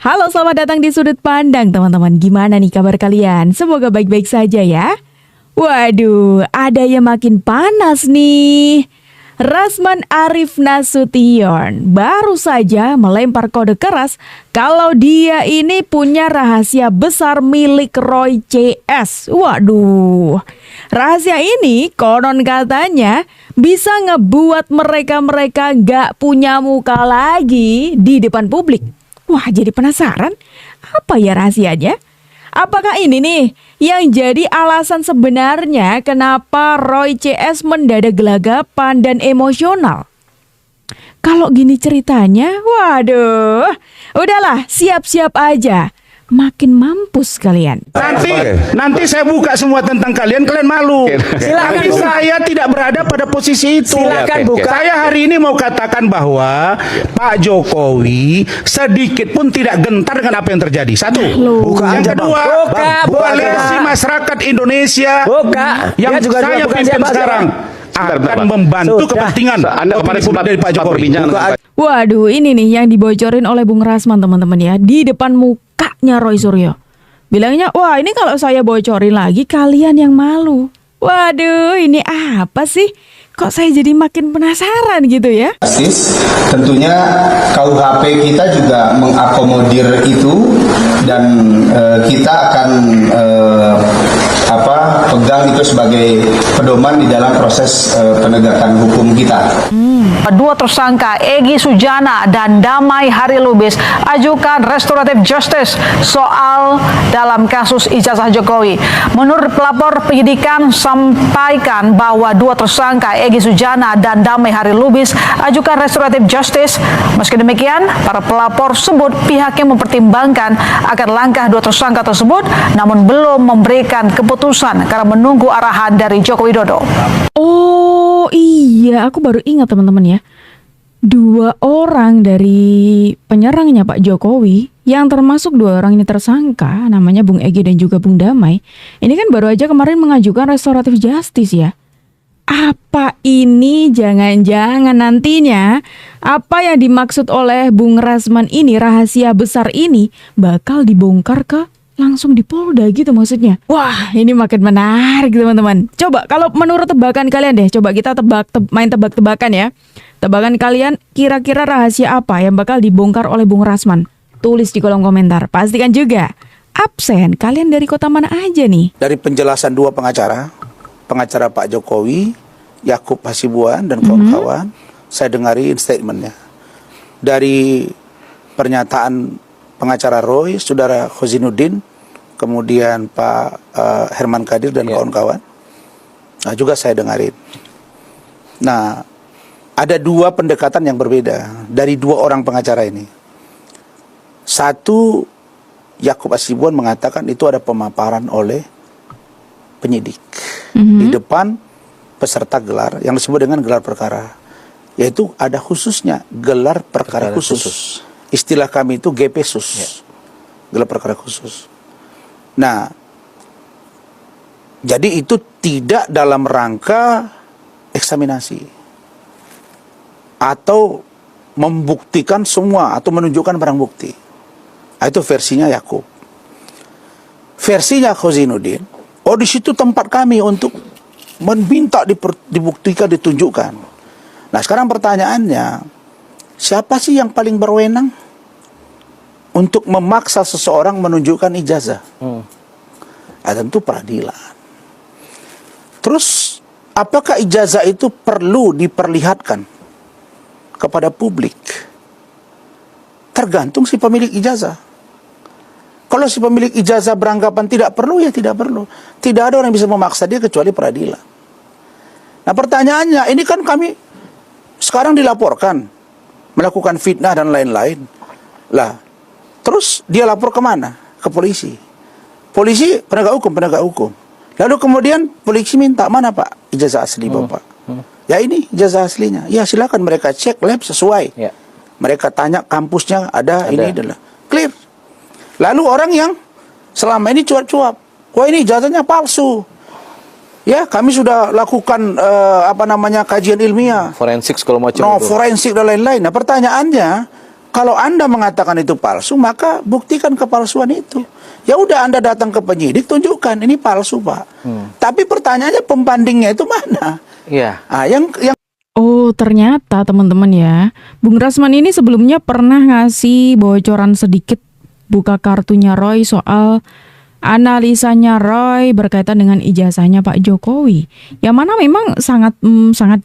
Halo, selamat datang di Sudut Pandang teman-teman. Gimana nih kabar kalian? Semoga baik-baik saja ya. Waduh, ada yang makin panas nih. Rasman Arif Nasution baru saja melempar kode keras kalau dia ini punya rahasia besar milik Roy CS. Waduh, rahasia ini konon katanya bisa ngebuat mereka-mereka gak punya muka lagi di depan publik. Wah, jadi penasaran, apa ya rahasianya? Apakah ini nih yang jadi alasan sebenarnya kenapa Roy CS mendadak gelagapan dan emosional? Kalau gini ceritanya, waduh, udahlah siap-siap aja. Makin mampus kalian. Nanti saya buka semua tentang kalian malu. Silakan. Tapi saya tidak berada pada posisi itu. Silakan buka. Saya hari ini mau katakan bahwa Pak Jokowi sedikit pun tidak gentar dengan apa yang terjadi. Satu. Buka Yang aja, Bang. kedua, Buka. koalisi masyarakat Indonesia Buka. yang Dia juga saya bukan pimpin siapa-siapa. sekarang akan membantu Sudah. kepentingan Anda kemarin sempat dari Pak Jokowi. perbincangan. Waduh, ini nih yang dibocorin oleh Bung Rasman teman-teman ya, di depan mukanya Roy Suryo. Bilangnya, wah ini kalau saya bocorin lagi kalian yang malu. Waduh, ini apa sih? Kok saya jadi makin penasaran gitu ya? Tentunya KUHP kita juga mengakomodir itu dan kita akan pegang itu sebagai pedoman di dalam proses penegakan hukum kita. Dua tersangka Egy Sujana dan Damai Harilubis ajukan restoratif justice soal dalam kasus ijazah Jokowi. Menurut pelapor penyidikan sampaikan bahwa dua tersangka Egy Sujana dan Damai Harilubis ajukan restoratif justice. Meski demikian, para pelapor sebut pihaknya mempertimbangkan akan langkah dua tersangka tersebut, namun belum memberikan keputusan karena menunggu arahan dari Joko Widodo. Oh iya, aku baru ingat teman-teman ya. Dua orang dari penyerangnya Pak Jokowi, yang termasuk dua orang ini tersangka, namanya Bung Egy dan juga Bung Damai, ini kan baru aja kemarin mengajukan restoratif justice ya. Apa ini jangan-jangan nantinya apa yang dimaksud oleh Bung Rasman ini, rahasia besar ini bakal dibongkar ke langsung di Polda gitu maksudnya. Wah, ini makin menarik teman-teman. Coba kalau menurut tebakan kalian deh, coba kita main tebak-tebakan ya. Tebakan kalian kira-kira rahasia apa yang bakal dibongkar oleh Bung Rasman? Tulis di kolom komentar. Pastikan juga absen kalian dari kota mana aja nih? Dari penjelasan dua pengacara Pak Jokowi, Yakub Hasibuan dan kawan-kawan, saya dengarin statementnya. Dari pernyataan pengacara Roy, Saudara Khozinuddin, kemudian Pak Herman Kadir dan kawan-kawan, nah juga saya dengarin. Nah, ada dua pendekatan yang berbeda dari dua orang pengacara ini. Satu, Yakub Hasibuan mengatakan itu ada pemaparan oleh penyidik di depan peserta gelar yang disebut dengan gelar perkara, yaitu ada khususnya gelar perkara khusus. Istilah kami itu GPsus, gelar perkara khusus. Nah, jadi itu tidak dalam rangka eksaminasi atau membuktikan semua atau menunjukkan barang bukti. Nah, itu versinya Yakub. Versinya Khozinuddin, di situ tempat kami untuk meminta dibuktikan, ditunjukkan. Nah, sekarang pertanyaannya, siapa sih yang paling berwenang untuk memaksa seseorang menunjukkan ijazah? Tentu peradilan. Terus, apakah ijazah itu perlu diperlihatkan kepada publik? Tergantung si pemilik ijazah. Kalau si pemilik ijazah beranggapan tidak perlu, ya tidak perlu. Tidak ada orang yang bisa memaksa dia kecuali peradilan. Nah, pertanyaannya, ini kan kami sekarang dilaporkan melakukan fitnah dan lain-lain. Lah, terus dia lapor kemana? Ke polisi. Polisi penegak hukum. Lalu kemudian polisi minta, mana Pak ijazah asli Bapak? Ya ini ijazah aslinya. Ya silakan mereka cek lab sesuai. Mereka tanya kampusnya ada. Ini adalah clear. Lalu orang yang selama ini cuap-cuap, wah ini ijazahnya palsu. Ya, kami sudah lakukan kajian ilmiah, Forensik segala macam. forensik dan lain-lain. Nah, pertanyaannya, Kalau Anda mengatakan itu palsu, maka buktikan kepalsuan itu. Ya udah, Anda datang ke penyidik, tunjukkan ini palsu, Pak. Tapi pertanyaannya pembandingnya itu mana? Iya. Ah, yang Oh, ternyata teman-teman ya, Bung Rasman ini sebelumnya pernah ngasih bocoran sedikit buka kartunya Roy soal analisanya Roy berkaitan dengan ijazahnya Pak Jokowi. Yang mana memang sangat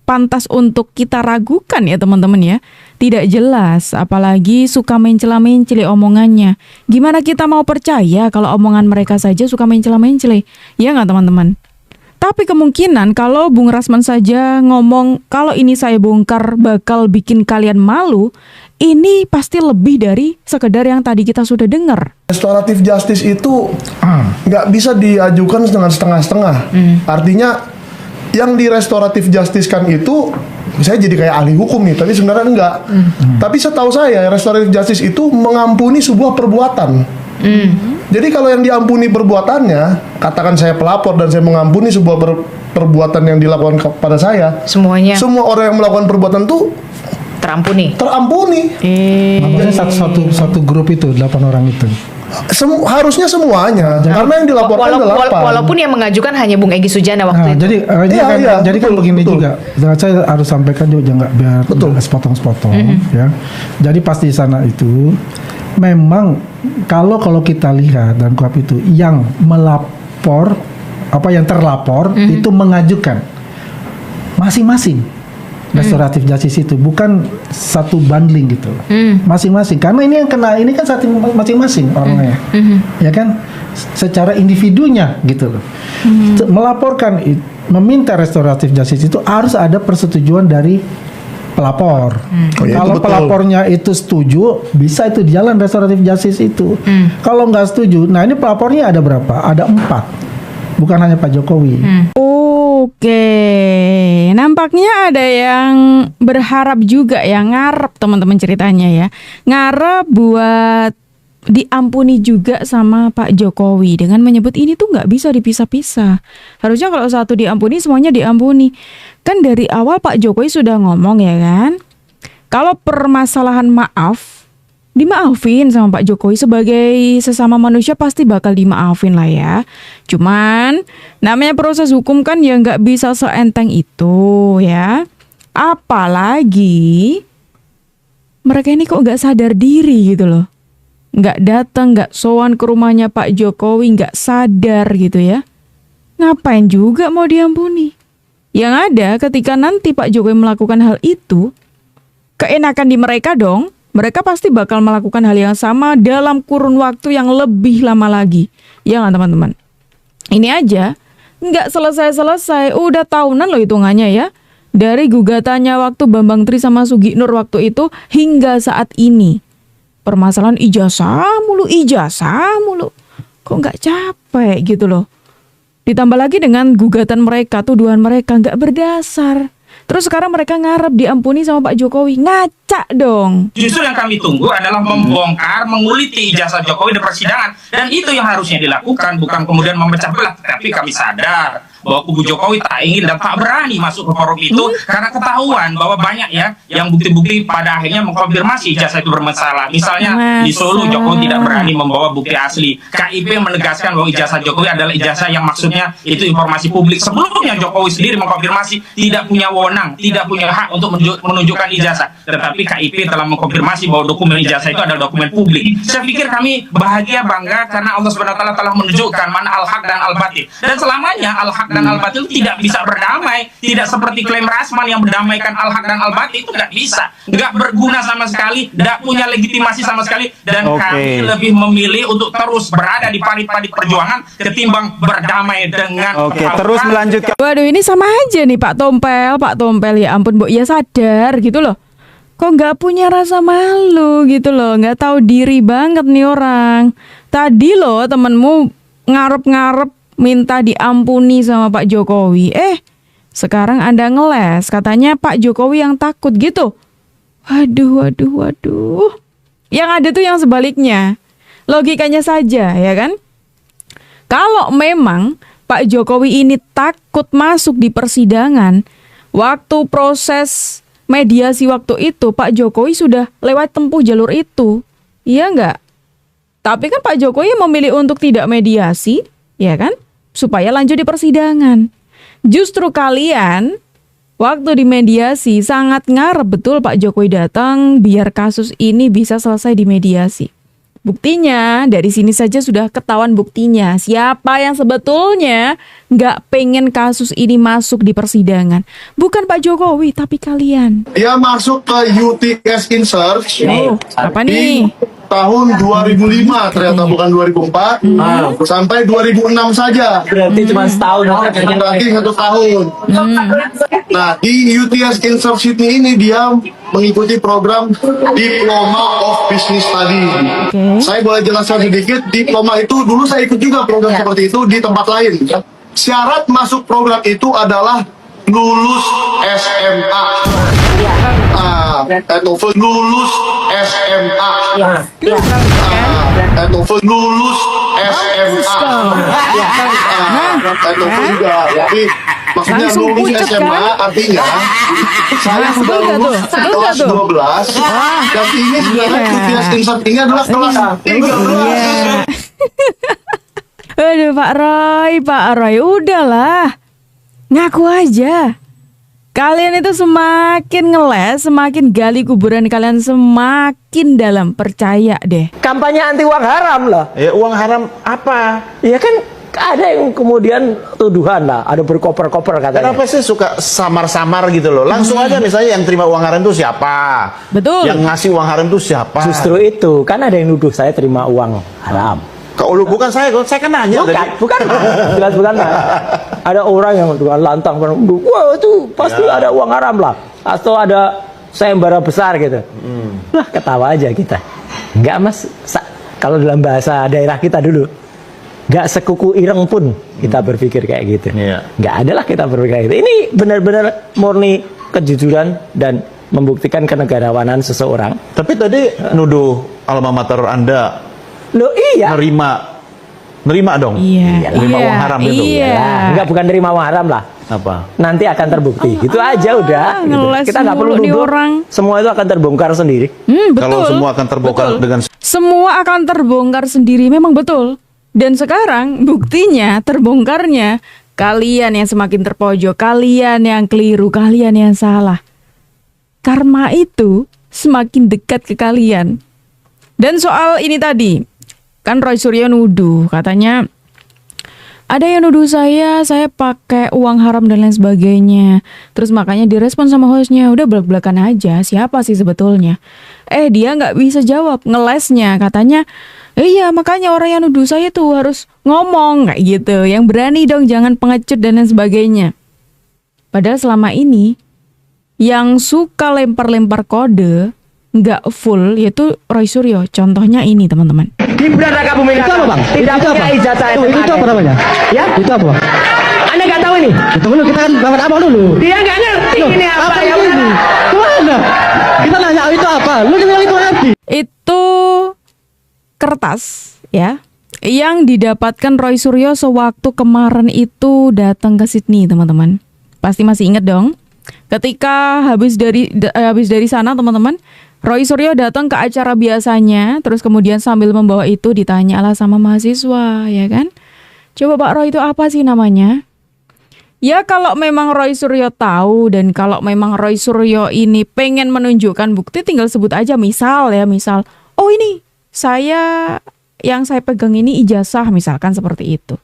pantas untuk kita ragukan ya teman-teman ya. Tidak jelas, apalagi suka mencela-mencele omongannya. Gimana kita mau percaya kalau omongan mereka saja suka mencela-mencele? Ya nggak teman-teman? Tapi kemungkinan kalau Bung Rasman saja ngomong kalau ini saya bongkar bakal bikin kalian malu, ini pasti lebih dari sekedar yang tadi kita sudah dengar. Restoratif justice itu nggak bisa diajukan dengan setengah-setengah. Artinya yang di restoratif justice kan itu, saya jadi kayak ahli hukum nih, tapi sebenarnya enggak. Tapi setahu saya restoratif justice itu mengampuni sebuah perbuatan. Jadi kalau yang diampuni perbuatannya, katakan saya pelapor dan saya mengampuni sebuah perbuatan yang dilakukan kepada saya, Semuanya semua orang yang melakukan perbuatan itu terampuni. Maksudnya satu grup itu 8 orang itu. Harusnya semuanya, karena yang dilaporkan Walaupun yang mengajukan hanya Bung Egy Sujana waktu itu. Jadi kan begini betul. juga. Saya harus sampaikan juga nggak biar nggak sepotong-sepotong ya. Jadi pasti di sana itu memang kalau kita lihat dan kuap itu yang melapor yang terlapor itu mengajukan masing-masing restoratif justice itu, bukan satu bundling gitu, masing-masing, karena ini yang kena ini kan satu masing-masing orangnya, ya kan, secara individunya gitu loh. Melaporkan, meminta restoratif justice itu harus ada persetujuan dari pelapor. Kalau pelapornya itu setuju, bisa itu jalan restoratif justice itu. Kalau nggak setuju, nah ini pelapornya ada berapa? Ada 4, bukan hanya Pak Jokowi. Oke, nampaknya ada yang berharap juga ya, ngarep teman-teman ceritanya ya. Ngarep buat diampuni juga sama Pak Jokowi dengan menyebut ini tuh nggak bisa dipisah-pisah. Harusnya kalau satu diampuni semuanya diampuni. Kan dari awal Pak Jokowi sudah ngomong ya kan, kalau permasalahan maaf dimaafin sama Pak Jokowi, sebagai sesama manusia pasti bakal dimaafin lah ya. Cuman namanya proses hukum kan ya nggak bisa seenteng itu ya. Apalagi mereka ini kok nggak sadar diri gitu loh. Nggak datang, nggak sowan ke rumahnya Pak Jokowi, nggak sadar gitu ya. Ngapain juga mau diampuni? Yang ada ketika nanti Pak Jokowi melakukan hal itu, keenakan di mereka dong. Mereka pasti bakal melakukan hal yang sama dalam kurun waktu yang lebih lama lagi. Ya nggak teman-teman? Ini aja nggak selesai-selesai, udah tahunan loh hitungannya ya. Dari gugatannya waktu Bambang Tri sama Sugi Nur waktu itu hingga saat ini. Permasalahan ijazah mulu. Kok nggak capek gitu loh. Ditambah lagi dengan gugatan mereka, tuduhan mereka nggak berdasar. Terus sekarang mereka ngarep diampuni sama Pak Jokowi. Ngaca dong. Justru yang kami tunggu adalah membongkar, menguliti ijazah Jokowi di persidangan. Dan itu yang harusnya dilakukan, bukan kemudian memecah belah. Tapi kami sadar bahwa kubu Jokowi tak ingin dan tak berani masuk ke forum itu karena ketahuan bahwa banyak ya yang bukti-bukti pada akhirnya mengkonfirmasi ijazah itu bermasalah. Misalnya di Solo Jokowi tidak berani membawa bukti asli. KIP menegaskan bahwa ijazah Jokowi adalah ijazah yang maksudnya itu informasi publik. Sebelumnya Jokowi sendiri mengkonfirmasi tidak punya wewenang, tidak punya hak untuk menunjukkan ijazah. Tetapi KIP telah mengkonfirmasi bahwa dokumen ijazah itu adalah dokumen publik. Saya pikir kami bahagia, bangga karena Allah SWT telah menunjukkan mana al-haq dan al-batil. Dan selamanya al-haq dan al-batil tidak bisa berdamai. Tidak seperti klaim Rasman yang berdamaikan al-haq dan al-batil, itu nggak bisa. Nggak berguna sama sekali, nggak punya legitimasi sama sekali. Dan kami lebih memilih untuk terus berada di parit-parit perjuangan ketimbang berdamai dengan terus melanjutkan. Waduh, ini sama aja nih Pak Tompel ya ampun, Mbok ya sadar gitu loh. Kok nggak punya rasa malu gitu loh, nggak tahu diri banget nih orang. Tadi loh temenmu ngarep-ngarep minta diampuni sama Pak Jokowi. Sekarang Anda ngeles, katanya Pak Jokowi yang takut gitu. Waduh. Yang ada tuh yang sebaliknya. Logikanya saja ya kan. Kalau memang Pak Jokowi ini takut masuk di persidangan, waktu proses mediasi waktu itu Pak Jokowi sudah lewat tempuh jalur itu. Iya nggak? Tapi kan Pak Jokowi memilih untuk tidak mediasi, ya kan? Supaya lanjut di persidangan. Justru kalian waktu di mediasi sangat ngarep betul Pak Jokowi datang biar kasus ini bisa selesai di mediasi. Buktinya, dari sini saja sudah ketahuan buktinya. Siapa yang sebetulnya nggak pengen kasus ini masuk di persidangan. Bukan Pak Jokowi, tapi kalian. Dia masuk ke UTS Insert Apa nih? tahun 2005 ternyata bukan 2004 sampai 2006 saja. Berarti cuma setahun. Berarti 1 tahun. Nah, di UTS Insert Sydney ini dia mengikuti program Diploma of Business Study. Saya boleh jelaskan sedikit, diploma itu dulu saya ikut juga program seperti itu di tempat lain. Syarat masuk program itu adalah lulus SMA. TOEFL lulus SMA. TOEFL lulus SMA. TOEFL juga. Tapi maksudnya Langsung lulus pucet, SMA kan? artinya saya sudah lulus kelas 12 dan ini sebenarnya UTS Insert ini adalah kelas 13. Aduh Pak Roy, udahlah. Ngaku aja. Kalian itu semakin ngeles, semakin gali kuburan kalian semakin dalam. Percaya deh. Kampanye anti uang haram loh. Ya uang haram apa? Ya kan ada yang kemudian tuduhan lah, ada berkoper-koper katanya. Kenapa sih suka samar-samar gitu loh? Langsung aja misalnya yang terima uang haram itu siapa? Betul. Yang ngasih uang haram itu siapa? Justru itu, kan ada yang nuduh saya terima uang haram. Kalau bukan saya kan nanya Bukan, jelas bukan. Ada orang yang dengan lantang menuduh, wah itu pasti ada uang haram lah, atau ada sayembara besar gitu. Lah ketawa aja kita. Enggak mas, kalau dalam bahasa daerah kita dulu, enggak sekuku ireng pun kita berpikir kayak gitu. Enggak ada lah kita berpikir kayak gitu. Ini benar-benar murni kejujuran dan membuktikan kenegarawanan seseorang. Tapi tadi nuduh alma mater Anda Loh iya. Nerima dong. Iya. Nerima uang haram gitu. Iya. Enggak, bukan nerima uang haram lah. Apa? Nanti akan terbukti. Itu aja udah. Gitu. ngeles Kita nggak perlu mulu nih nuduh. orang. Semua itu akan terbongkar sendiri. Betul. Kalau semua akan terbongkar dengan Semua akan terbongkar sendiri, memang betul. Dan sekarang buktinya terbongkarnya kalian yang semakin terpojok, kalian yang keliru, kalian yang salah. Karma itu semakin dekat ke kalian. Dan soal ini tadi, kan Roy Suryo nuduh, katanya ada yang nuduh saya pakai uang haram dan lain sebagainya. Terus makanya direspon sama hostnya, udah belak-belakan aja, siapa sih sebetulnya? Dia nggak bisa jawab, ngelesnya katanya, iya makanya orang yang nuduh saya tuh harus ngomong kayak gitu, yang berani dong, jangan pengecut dan lain sebagainya. Padahal selama ini yang suka lempar-lempar kode nggak full yaitu Roy Suryo. Contohnya ini teman-teman. Gibran Raka Buming Raka. Itu apa bang? Tidak punya ijazah SMA. Itu apa namanya? Ya? Itu apa? Anda nggak tahu ini? Kita dulu, kita kan bangun apa dulu? Dia nggak ngerti ini apa ya? Kemana? Kita nanya itu apa? Lu bilang itu ngerti? Itu Kertas ya yang didapatkan Roy Suryo sewaktu kemarin itu datang ke Sydney, teman-teman. Pasti masih ingat dong. Ketika habis dari sana, teman-teman, Roy Suryo datang ke acara biasanya, terus kemudian sambil membawa itu ditanya lah sama mahasiswa, ya kan? Coba Pak Roy, itu apa sih namanya? Ya kalau memang Roy Suryo tahu dan kalau memang Roy Suryo ini pengen menunjukkan bukti, tinggal sebut aja misal, oh ini yang saya pegang ini ijazah, misalkan seperti itu.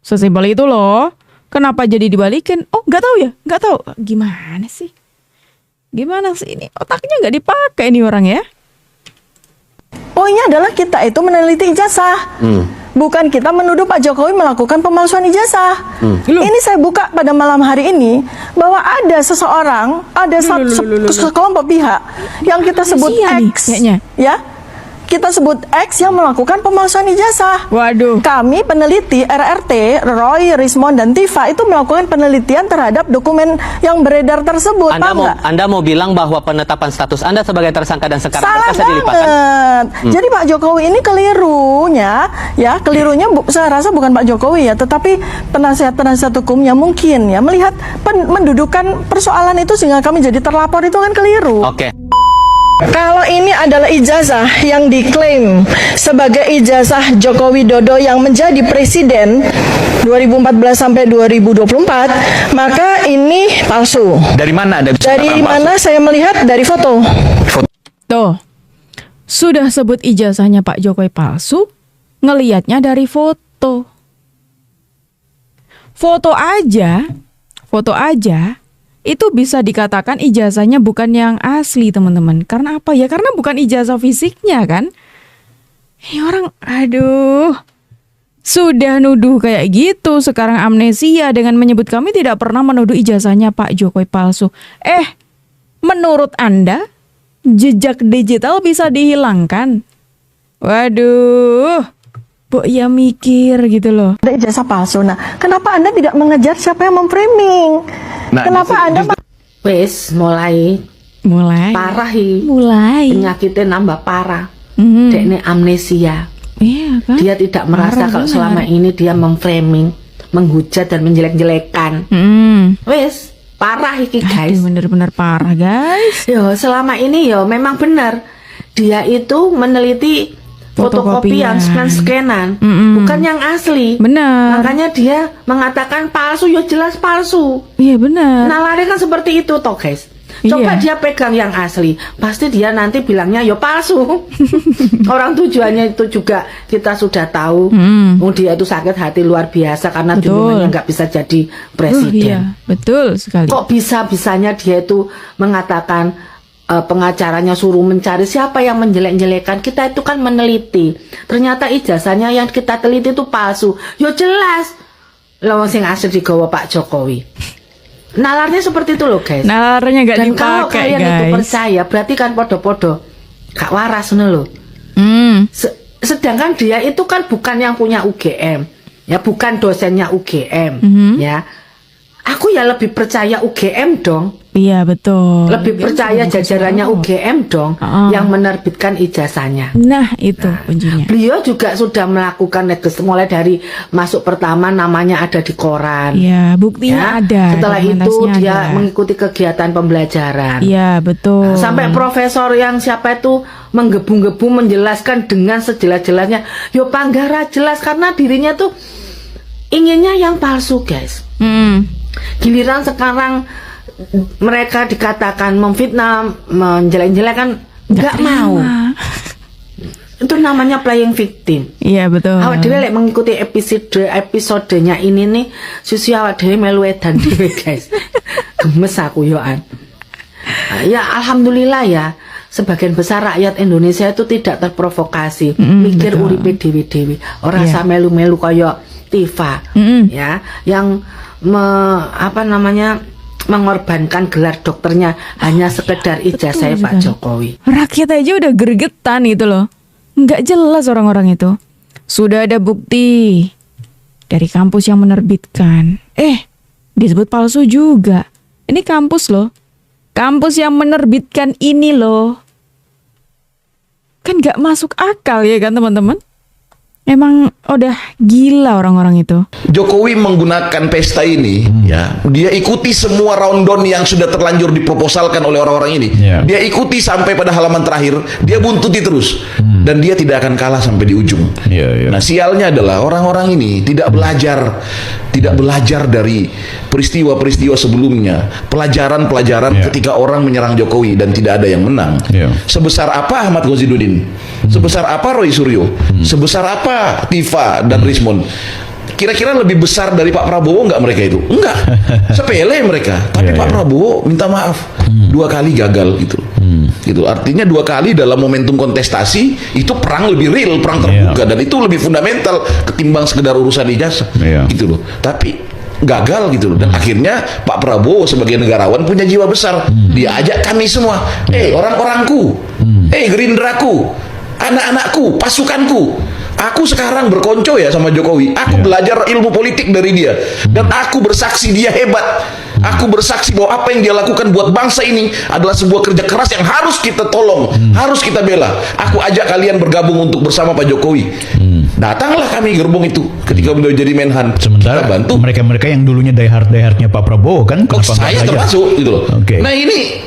Sesimpel itu loh. Kenapa jadi dibalikin? Oh nggak tahu ya, nggak tahu. Gimana sih ini otaknya nggak dipakai nih orang ya? Poinnya adalah kita itu meneliti ijazah, bukan kita menuduh Pak Jokowi melakukan pemalsuan ijazah. Ini saya buka pada malam hari ini bahwa ada seseorang, ada sekelompok pihak yang kita sebut X, ya, kita sebut X yang melakukan pemalsuan ijazah. Waduh. Kami peneliti RRT, Roy, Rismond, dan Tifa itu melakukan penelitian terhadap dokumen yang beredar tersebut. Anda mau bilang bahwa penetapan status Anda sebagai tersangka dan sekarang salah berkasnya dilimpahkan? banget. Jadi Pak Jokowi ini kelirunya saya rasa bukan Pak Jokowi ya, tetapi penasihat-penasihat hukumnya mungkin ya melihat mendudukan persoalan itu sehingga kami jadi terlapor itu kan keliru. Oke. Kalau ini adalah ijazah yang diklaim sebagai ijazah Joko Widodo yang menjadi presiden 2014 sampai 2024, maka ini palsu. Dari mana Anda bisa Dari katakan mana saya melihat dari foto. Tuh, sudah sebut ijazahnya Pak Jokowi palsu, ngelihatnya dari foto. Foto aja, itu bisa dikatakan ijazahnya bukan yang asli, teman-teman. Karena apa ya? Karena bukan ijazah fisiknya kan? Ini orang, aduh, sudah nuduh kayak gitu, sekarang amnesia dengan menyebut kami tidak pernah menuduh ijazahnya Pak Jokowi palsu. Menurut Anda, jejak digital bisa dihilangkan? Waduh, Bu ya mikir gitu loh. Ada ijazah palsu. Nah, kenapa Anda tidak mengejar siapa yang memframing? Kenapa Anda mulai parah penyakitnya nambah parah. Dekne amnesia. Iya kan? Dia tidak merasa kalau selama ini dia memframing, menghujat dan menjelek-jelekan. Parah iki guys. Bener-bener parah guys. Yo selama ini memang benar dia itu meneliti fotokopian, scan-scanan, bukan yang asli. Benar. Makanya dia mengatakan palsu, jelas palsu. Iya benar. Nalarnya kan seperti itu toh guys. Coba dia pegang yang asli, pasti dia nanti bilangnya palsu. Orang tujuannya itu juga kita sudah tahu. Dia itu sakit hati luar biasa karena dulunya nggak bisa jadi presiden. Iya, betul sekali. Kok bisa-bisanya dia itu mengatakan pengacaranya suruh mencari siapa yang menjelek-jelekan. Kita itu kan meneliti, ternyata ijazahnya yang kita teliti itu palsu. Jelas lawan sing asli digawa Pak Jokowi. Nalarnya seperti itu loh guys. Nalarnya gak dan dipakai kalau kalian guys. itu percaya, berarti kan podo-podo gak waras nih loh. Sedangkan dia itu kan bukan yang punya UGM, ya bukan dosennya UGM, ya. Aku ya lebih percaya UGM dong. Iya betul. Lebih percaya jajarannya UGM dong yang menerbitkan ijazahnya. Nah itu kuncinya. Beliau juga sudah melakukan mulai dari masuk pertama namanya ada di koran. Iya buktinya ada. Setelah itu dia mengikuti kegiatan pembelajaran. Iya betul. Sampai profesor yang siapa itu menggebu-gebu menjelaskan dengan sejelas-jelasnya. Panggara jelas karena dirinya tuh inginnya yang palsu guys. Giliran sekarang mereka dikatakan memfitnah, menjelek-jelekan, nggak mau. Itu namanya playing victim. Iya betul. Awak dhewe lek mengikuti episodenya ini nih, susu awak dhewe melu edan dhewe guys. Gemes aku yoan. Ya alhamdulillah ya, sebagian besar rakyat Indonesia itu tidak terprovokasi, mikir uripe dhewe-dhewe. Ora usah melu-melu kaya Tifa, ya, yang mengorbankan gelar dokternya hanya sekedar ijazah Pak Jokowi. Rakyat aja udah gregetan gitu loh. Nggak jelas orang-orang itu. Sudah ada bukti dari kampus yang menerbitkan. Disebut palsu juga. Ini kampus loh. Kampus yang menerbitkan ini loh. Kan nggak masuk akal ya kan teman-teman? Emang udah gila orang-orang itu. Jokowi menggunakan pesta ini, ya, dia ikuti semua rundown yang sudah terlanjur diproposalkan oleh orang-orang ini. Dia ikuti sampai pada halaman terakhir, dia buntuti terus, dan dia tidak akan kalah sampai di ujung. Nah, sialnya adalah orang-orang ini tidak belajar dari peristiwa-peristiwa sebelumnya, pelajaran-pelajaran ketika orang menyerang Jokowi dan tidak ada yang menang. Sebesar apa Ahmad Ghazidudin? Sebesar apa Roy Suryo? Sebesar apa Tifa dan Rismond? Kira-kira lebih besar dari Pak Prabowo nggak mereka itu? Enggak, sepele mereka. Tapi Pak Prabowo minta maaf 2 kali gagal gitu. Gitu. Artinya 2 kali dalam momentum kontestasi itu perang lebih real, perang terbuka, dan itu lebih fundamental ketimbang sekedar urusan ijazah. Gitu loh. Tapi gagal gitu loh, dan akhirnya Pak Prabowo sebagai negarawan punya jiwa besar. Dia ajak kami semua, orang-orangku, Gerindraku, anak-anakku, pasukanku. Aku sekarang berkonco ya sama Jokowi. Aku belajar ilmu politik dari dia. Dan aku bersaksi dia hebat. Aku bersaksi bahwa apa yang dia lakukan buat bangsa ini adalah sebuah kerja keras yang harus kita tolong, harus kita bela. Aku ajak kalian bergabung untuk bersama Pak Jokowi. Datanglah kami gerbong itu ketika beliau jadi Menhan. Sementara kita bantu. mereka yang dulunya die-hardnya Pak Prabowo kan, kenapa Saya nggak termasuk gitu loh. Oke. Nah ini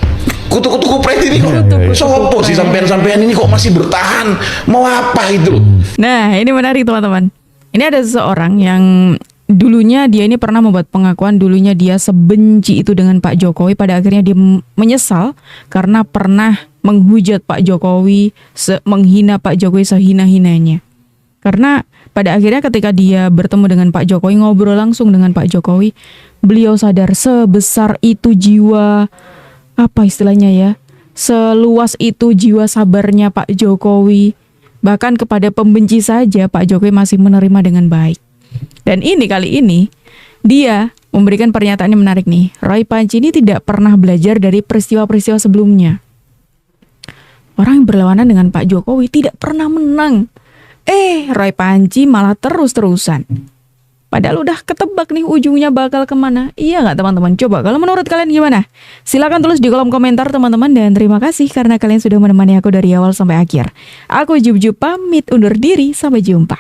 kutu-kutu kupret ini kok sopo sih sampean-sampean ini kok masih bertahan, mau apa itu loh. Nah, ini menarik teman-teman. Ini ada seseorang yang dulunya dia ini pernah membuat pengakuan, dulunya dia sebenci itu dengan Pak Jokowi, pada akhirnya dia menyesal karena pernah menghujat Pak Jokowi, menghina Pak Jokowi sehina-hinanya. Karena pada akhirnya ketika dia bertemu dengan Pak Jokowi, ngobrol langsung dengan Pak Jokowi, beliau sadar sebesar itu jiwa, apa istilahnya ya, seluas itu jiwa sabarnya Pak Jokowi. Bahkan kepada pembenci saja Pak Jokowi masih menerima dengan baik. Dan kali ini dia memberikan pernyataan yang menarik nih. Roy Panci ini tidak pernah belajar dari peristiwa-peristiwa sebelumnya. Orang yang berlawanan dengan Pak Jokowi tidak pernah menang. Roy Panci malah terus-terusan. Padahal udah ketebak nih ujungnya bakal kemana. Iya nggak teman-teman? Coba kalau menurut kalian gimana? Silakan tulis di kolom komentar teman-teman. Dan terima kasih karena kalian sudah menemani aku dari awal sampai akhir. Aku Jub pamit undur diri. Sampai jumpa.